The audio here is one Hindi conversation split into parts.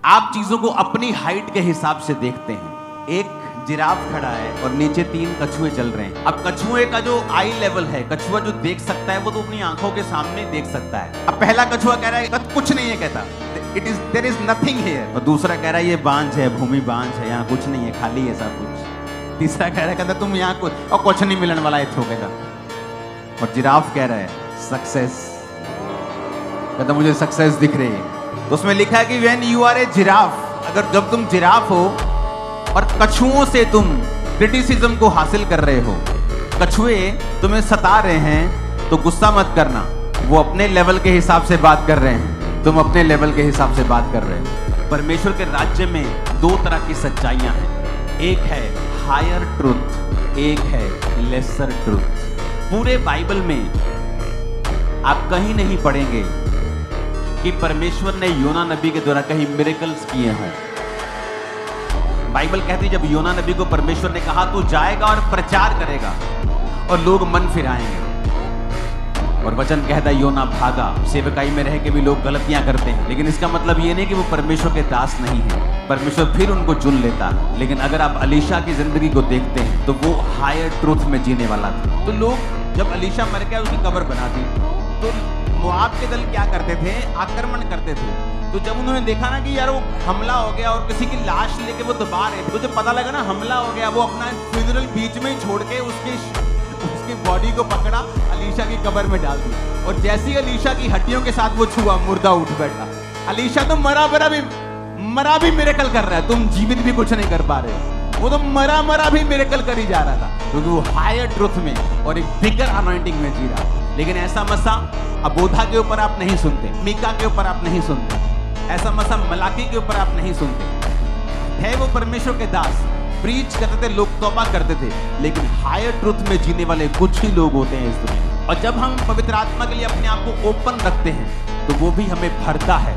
आप चीजों को अपनी हाइट के हिसाब से देखते हैं। एक जिराफ खड़ा है और नीचे 3 कछुए चल रहे हैं। अब कछुए का जो आई लेवल है, कछुआ जो देख सकता है वो तो अपनी आंखों के सामने देख सकता है। अब पहला कछुआ कह रहा है कुछ नहीं है, कहता देयर इज नथिंग हियर। और दूसरा कह रहा है ये बांझ है, भूमि बांझ है, यहाँ कुछ नहीं है, खाली है सब कुछ। तीसरा कह रहा है कहता तुम यहाँ कुछ नहीं मिलने वाला है थोड़े का। और जिराफ कह रहा है सक्सेस, कहता मुझे सक्सेस दिख रही है। तो उसमें लिखा है कि when you are a giraffe, अगर जब तुम जिराफ हो और कछुओं से तुम क्रिटिसिज्म को हासिल कर रहे हो, कछुए तुम्हें सता रहे हैं, तो गुस्सा मत करना। वो अपने लेवल के हिसाब से बात कर रहे हैं, तुम अपने लेवल के हिसाब से बात कर रहे हो। परमेश्वर के राज्य में 2 तरह की सच्चाइयां हैं। एक है हायर ट्रुथ, एक है लेसर ट्रुथ। पूरे बाइबल में आप कहीं नहीं पढ़ेंगे कि परमेश्वर ने योना नबी के द्वारा कहीं मिरेकल्स किए हों। बाइबल कहती है जब योना नबी को परमेश्वर ने कहा तू जाएगा और प्रचार करेगा और लोग मन फिराएंगे, और वचन कहता है योना भागा। सेवकाई में रह के भी लोग गलतियां करते हैं, लेकिन इसका मतलब ये नहीं कि वो परमेश्वर के दास नहीं है, परमेश्वर फिर उनको चुन लेता है। लेकिन अगर आप अलीशा की जिंदगी को देखते हैं तो वो हायर ट्रुथ में जीने वाला था। तो लोग जब अलीशा मर गया उसकी कब्र बना दी, तो मोआब के दल क्या करते थे, आक्रमण करते थे। तो जब उन्होंने देखा ना कि यार वो हमला हो गया और किसी की लाश लेके वो दबा रहे थे, तो जब पता लगा ना हमला हो गया, वो अपना फ्यूनरल बीच में ही छोड़ के उसकी बॉडी को पकड़ा, अलीशा की कब्र में डाल दी। और जैसी अलीशा की हड्डियों के साथ वो छुआ, मुर्दा उठ बैठा। अलीशा तो मरा भी मिरेकल कर रहा है, तुम जीवित भी कुछ नहीं कर पा रहे। वो तो मरा भी मिरेकल कर ही जा रहा था, क्योंकि वो हायर ट्रुथ में और एक बिगर अनॉइंटिंग में जी रहा। लेकिन ऐसा मसा अबोधा के ऊपर आप नहीं सुनते, मीका के ऊपर आप नहीं सुनते, ऐसा मसा मलाकी के ऊपर आप नहीं सुनते। है वो परमेश्वर के दास, प्रीच करते थे, लोग तौबा करते थे, लेकिन हायर ट्रुथ में जीने वाले कुछ ही लोग होते हैं इस दुनिया में। और जब हम पवित्र आत्मा के लिए अपने आप को ओपन रखते हैं तो वो भी हमें भरता है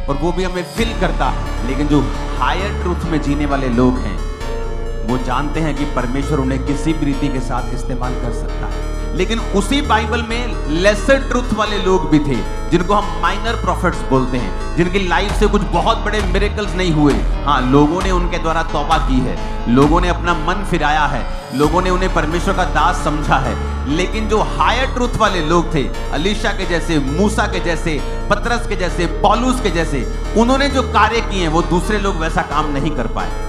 और वो भी हमें फिल करता है। लेकिन जो हायर ट्रुथ में जीने वाले लोग हैं वो जानते हैं कि परमेश्वर उन्हें किसी भी रीति के साथ इस्तेमाल कर सकता है। लेकिन उसी बाइबल में लेसर ट्रुथ वाले लोग भी थे, जिनको हम माइनर प्रॉफिट्स बोलते हैं, जिनकी लाइफ से कुछ बहुत बड़े मिरेकल्स नहीं हुए। हाँ, लोगों ने उनके द्वारा तौबा की है, लोगों ने अपना मन फिराया है, लोगों ने उन्हें परमेश्वर का दास समझा है। लेकिन जो हायर ट्रुथ वाले लोग थे, अलीशा के जैसे, मूसा के जैसे, पतरस के जैसे, पौलुस के जैसे, उन्होंने जो कार्य किए हैं वो दूसरे लोग वैसा काम नहीं कर पाए।